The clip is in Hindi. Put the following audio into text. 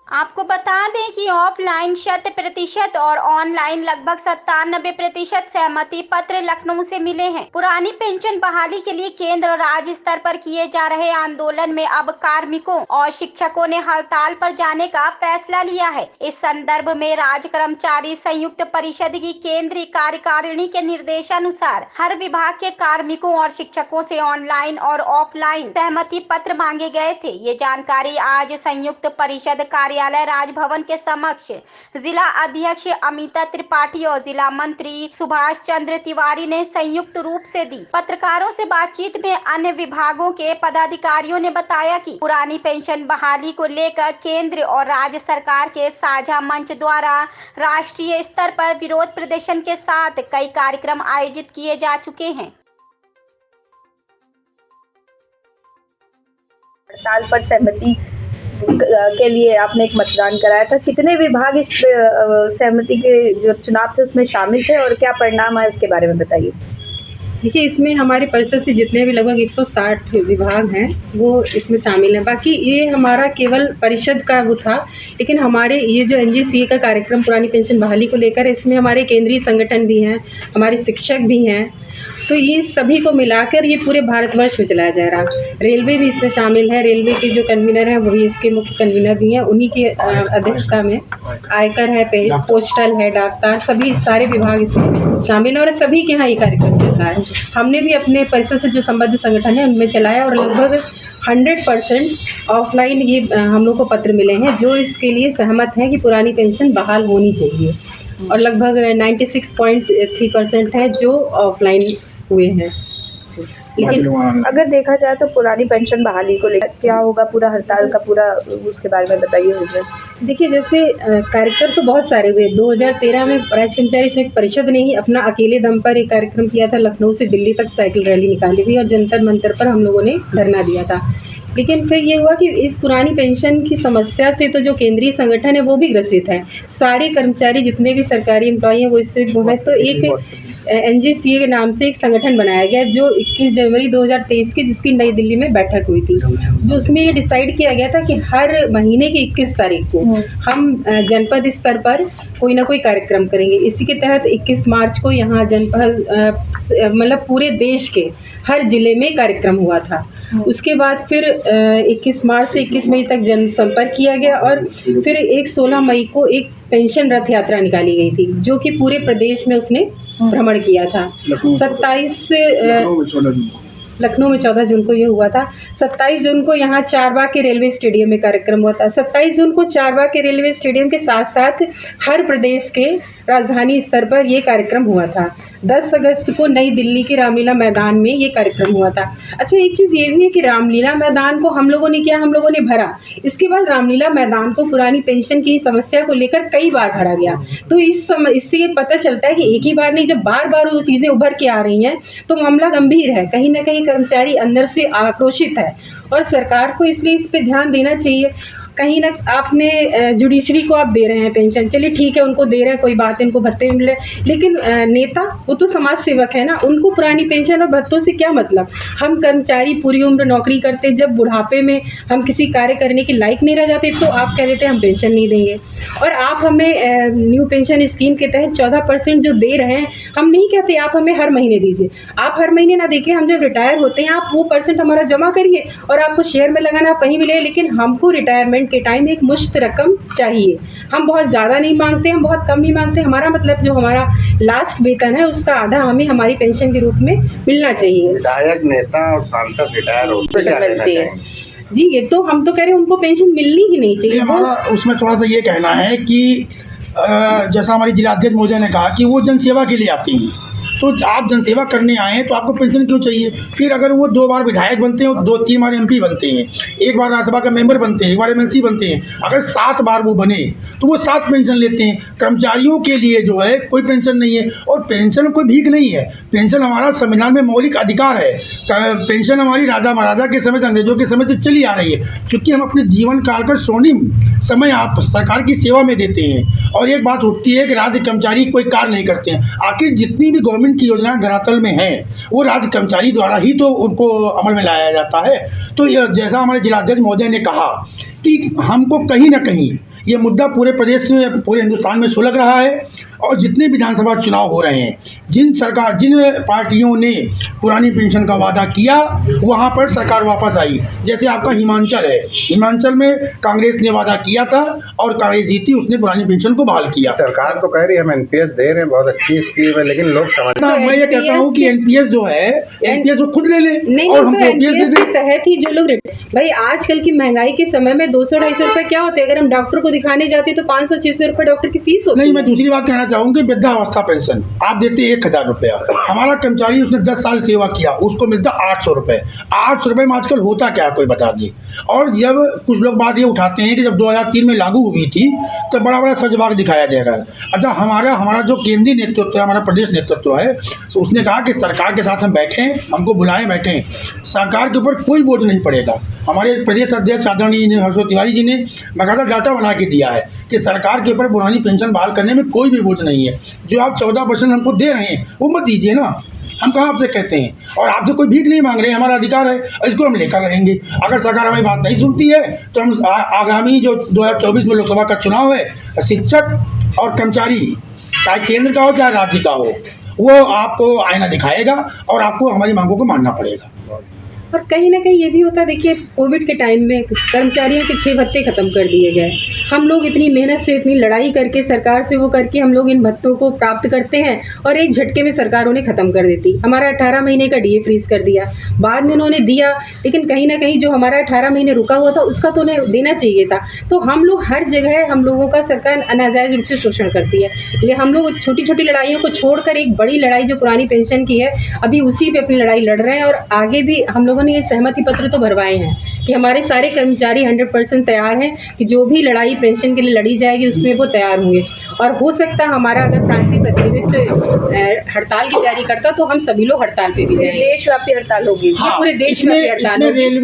आपको बता दें कि ऑफलाइन 100% और ऑनलाइन लगभग 97% सहमति पत्र लखनऊ से मिले हैं। पुरानी पेंशन बहाली के लिए केंद्र और राज्य स्तर पर किए जा रहे आंदोलन में अब कार्मिकों और शिक्षकों ने हड़ताल पर जाने का फैसला लिया है। इस संदर्भ में राज्य कर्मचारी संयुक्त परिषद की केंद्रीय कार्यकारिणी के निर्देशानुसार हर विभाग के कार्मिकों और शिक्षकों से ऑनलाइन और ऑफलाइन सहमति पत्र मांगे गए थे। ये जानकारी आज संयुक्त परिषद कार्यालय राजभवन के समक्ष जिला अध्यक्ष अमिता त्रिपाठी और जिला मंत्री सुभाष चंद्र तिवारी ने संयुक्त रूप से दी। पत्रकारों से बातचीत में अन्य विभागों के पदाधिकारियों ने बताया कि पुरानी पेंशन बहाली को लेकर केंद्र और राज्य सरकार के साझा मंच द्वारा राष्ट्रीय स्तर पर विरोध प्रदर्शन के साथ कई कार्यक्रम आयोजित किए जा चुके हैं। हड़ताल पर सहमति के लिए आपने एक मतदान कराया था। कितने विभाग इस सहमति के जो चुनाव थे उसमें शामिल थे और क्या परिणाम आए उसके बारे में बताइए। देखिए, इसमें हमारे परिषद से जितने भी लगभग 160 विभाग हैं वो इसमें शामिल हैं। बाकी ये हमारा केवल परिषद का वो था, लेकिन हमारे ये जो एनजीसीए का कार्यक्रम पुरानी पेंशन बहाली को लेकर, इसमें हमारे केंद्रीय संगठन भी हैं, हमारे शिक्षक भी हैं, तो ये सभी को मिलाकर ये पूरे भारतवर्ष में चलाया जा रहा है। रेलवे भी इसमें शामिल है। रेलवे के जो कन्वीनर हैं वही इसके मुख्य कन्वीनर भी हैं, उन्हीं की अध्यक्षता में आयकर है, पोस्टल है, डाकतार, सभी सारे विभाग इसमें शामिल हैं और सभी के यहाँ ये कार्यक्रम चल रहा है। हमने भी अपने परिषद से जो संबद्ध संगठन है उनमें चलाया और लगभग 100% ऑफलाइन ये हम लोग को पत्र मिले हैं जो इसके लिए सहमत हैं कि पुरानी पेंशन बहाल होनी चाहिए और लगभग 96.3% है जो ऑफलाइन हुए हैं। लेकिन अगर देखा जाए तो पुरानी पेंशन बहाली को लेकर क्या होगा, पूरा हड़ताल का पूरा उसके बारे में बताइए मुझे। देखिए, जैसे कार्यक्रम तो बहुत सारे हुए। 2013 में राज्य कर्मचारी संयुक्त परिषद ने ही अपना अकेले दम पर एक कार्यक्रम किया था, लखनऊ से दिल्ली तक साइकिल रैली निकाली थी और जंतर मंतर पर हम लोगों ने धरना दिया था। लेकिन फिर ये हुआ कि इस पुरानी पेंशन की समस्या से तो जो केंद्रीय संगठन है वो भी ग्रसित है। सारे कर्मचारी जितने भी सरकारी एम्प्लॉई हैं वो इससे वो है, तो एक एनजीसीए के नाम से एक संगठन बनाया गया जो 21 जनवरी 2023 की जिसकी नई दिल्ली में बैठक हुई थी, जो उसमें ये डिसाइड किया गया था कि हर महीने की 21 तारीख को हम जनपद स्तर पर कोई ना कोई कार्यक्रम करेंगे। इसी के तहत 21 मार्च को यहाँ जनपद मतलब पूरे देश के हर जिले में कार्यक्रम हुआ था। उसके बाद फिर 21 मार्च से 21 मई तक जनसंपर्क किया गया और फिर 16 मई को एक पेंशन रथ यात्रा निकाली गई थी जो कि पूरे प्रदेश में उसने भ्रमण किया था। 27 लखनऊ में 14 जून को ये हुआ था। 27 जून को यहाँ चारबाग के रेलवे स्टेडियम में कार्यक्रम हुआ था। 27 जून को चारबाग के रेलवे स्टेडियम के साथ साथ हर प्रदेश के राजधानी स्तर पर ये कार्यक्रम हुआ था। 10 अगस्त को नई दिल्ली के रामलीला मैदान में ये कार्यक्रम हुआ था। अच्छा, एक चीज़ ये भी है कि रामलीला मैदान को हम लोगों ने किया, हम लोगों ने भरा। इसके बाद रामलीला मैदान को पुरानी पेंशन की समस्या को लेकर कई बार भरा गया। तो इससे ये पता चलता है कि एक ही बार नहीं, जब बार बार वो चीज़ें उभर के आ रही हैं तो मामला गंभीर है। कहीं ना कहीं कर्मचारी अंदर से आक्रोशित है और सरकार को इसलिए इस पर ध्यान देना चाहिए। कहीं ना आपने जुडिशरी को आप दे रहे हैं पेंशन, चलिए ठीक है, उनको दे रहे हैं, कोई बात है, उनको भत्ते मिले, लेकिन नेता वो तो समाज सेवक है ना, उनको पुरानी पेंशन और भत्तों से क्या मतलब। हम कर्मचारी पूरी उम्र नौकरी करते, जब बुढ़ापे में हम किसी कार्य करने के लायक नहीं रह जाते तो आप कह देते हैं हम पेंशन नहीं देंगे। और आप हमें न्यू पेंशन स्कीम के तहत 14% जो दे रहे हैं, हम नहीं कहते आप हमें हर महीने दीजिए, आप हर महीने ना देखिए, हम जब रिटायर होते हैं आप वो % हमारा जमा करिए और आपको शेयर में लगाना आप कहीं भी ले, लेकिन हमको रिटायरमेंट के टाइम एक मुश्त रकम चाहिए। हम बहुत ज़्यादा नहीं मांगते, हम बहुत कम नहीं मांगते, हमारा मतलब जो हमारा लास्ट वेतन है उसका आधा हमें हमारी पेंशन के रूप में मिलना चाहिए। विधायक, नेता और सांसद रिटायर होते हैं जी, ये तो हम तो कह रहे हैं उनको पेंशन मिलनी ही नहीं चाहिए। हमारा उसमें थोड़ा सा ये कहना है कि जैसा हमारी जिलाध्यक्ष महोदय ने कहा कि वो जनसेवा के लिए आती हैं, तो आप जनसेवा करने आए हैं तो आपको पेंशन क्यों चाहिए। फिर अगर वो 2 बार विधायक बनते हैं, 2-3 बार MP बनते हैं, 1 बार राज्यसभा का मेंबर बनते हैं, 1 बार MLC बनते हैं, अगर 7 बार वो बने तो वो 7 पेंशन लेते हैं। कर्मचारियों के लिए जो है कोई पेंशन नहीं है और पेंशन कोई भीख नहीं है। पेंशन हमारा संविधान में मौलिक अधिकार है। पेंशन हमारी राजा महाराजा के समय से, अंग्रेजों के समय से चली आ रही है, क्योंकि हम अपने जीवन काल का स्वर्णिम समय आप सरकार की सेवा में देते हैं। और एक बात होती है कि राज्य कर्मचारी कोई कार्य नहीं करते हैं। आखिर जितनी भी गवर्नमेंट की योजनाएं धरातल में हैं वो राज्य कर्मचारी द्वारा ही तो उनको अमल में लाया जाता है। तो जैसा हमारे जिलाध्यक्ष महोदय ने कहा कि हमको कहीं ना कहीं ये मुद्दा पूरे प्रदेश में, पूरे हिंदुस्तान में सुलग रहा है। और जितने विधानसभा चुनाव हो रहे हैं, जिन पार्टियों ने पुरानी पेंशन का वादा किया, वहाँ पर सरकार वापस आई। जैसे आपका हिमाचल है, हिमाचल में कांग्रेस ने वादा किया था और कांग्रेस जीती, उसने पुरानी पेंशन को बहाल किया। सरकार तो कह रही है हम एनपीएस दे रहे हैं, बहुत अच्छी स्कीम है, लेकिन लोग समझते मैं ये कहता हूँ कि एनपीएस जो है, एनपीएस वो खुद ले ले नहीं, और हम तो ओपीएस एनपीएस दे के तहत ही जो लोग भाई आजकल की महंगाई के समय में 200-250 रुपए क्या होते हैं? अगर हम डॉक्टर को दिखाने जाते हैं तो 500-600 रुपए डॉक्टर की फीस होती है। नहीं, मैं दूसरी बात कहना चाहूँगी, वृद्धावस्था पेंशन आप देते 1,000 रुपया। हमारा कर्मचारी उसने 10 साल सेवा किया, उसको मिलता 800 रुपये। 800 रुपये में आजकल होता क्या, कोई बता दे। और जब कुछ लोग बात ये उठाते हैं कि जब 2003 में लागू हुई थी तो बड़ा बड़ा सजबाग दिखाया जाएगा। अच्छा, हमारा जो केंद्रीय नेतृत्व है, हमारा प्रदेश नेतृत्व है, तो उसने कहा कि सरकार के साथ हम बैठें, हमको बुलाएं, बैठें, सरकार के ऊपर कोई बोझ नहीं पड़ेगा। हमारे प्रदेश अध्यक्ष आदरणीय हर्षवर्धन तिवारी जी ने बाकायदा डाटा बना के दिया है कि सरकार के ऊपर पुरानी पेंशन बहाल करने में कोई भी बोझ नहीं है। जो आप 14% हमको दे रहे हैं वो मत दीजिए ना, हम कहाँ आपसे कहते हैं, और आपसे कोई भीख नहीं मांग रहे हैं, हमारा अधिकार है, इसको हम लेकर रहेंगे। अगर सरकार हमारी बात नहीं सुनती है तो हम आगामी जो 2024 में लोकसभा का चुनाव है, शिक्षक और कर्मचारी, चाहे केंद्र का हो चाहे राज्य का हो, वो आपको आईना दिखाएगा और आपको हमारी मांगों को मानना पड़ेगा। और कहीं ना कहीं ये भी होता है, देखिए कोविड के टाइम में कर्मचारियों के 6 भत्ते ख़त्म कर दिए गए। हम लोग इतनी मेहनत से, इतनी लड़ाई करके, सरकार से वो करके हम लोग इन भत्तों को प्राप्त करते हैं और एक झटके में सरकारों ने ख़त्म कर देती। हमारा 18 महीने का डीए फ्रीज कर दिया, बाद में उन्होंने दिया, लेकिन कहीं ना कहीं जो हमारा 18 महीने रुका हुआ था उसका तो उन्हें देना चाहिए था। तो हम लोग हर जगह, हम लोगों का सरकार नाजायज़ रूप से शोषण करती है। इसलिए हम लोग छोटी छोटी लड़ाइयों को छोड़कर एक बड़ी लड़ाई जो पुरानी पेंशन की है, अभी उसी पे अपनी लड़ाई लड़ रहे हैं। और आगे भी हम लोगों ने ये सहमति पत्र तो भरवाए हैं कि हमारे सारे कर्मचारी 100% तैयार हैं कि जो भी लड़ाई पेंशन के लिए लड़ी जाएगी उसमें वो तैयार होंगे। और हो सकता है हमारा अगर प्रांतीय प्रतिनिधित्व हड़ताल की तैयारी करता तो हम सभी लोग हड़ताल पे भी जाएंगे। देशव्यापी हड़ताल होगी। पूरे देशव्यापी हड़ताल होगी।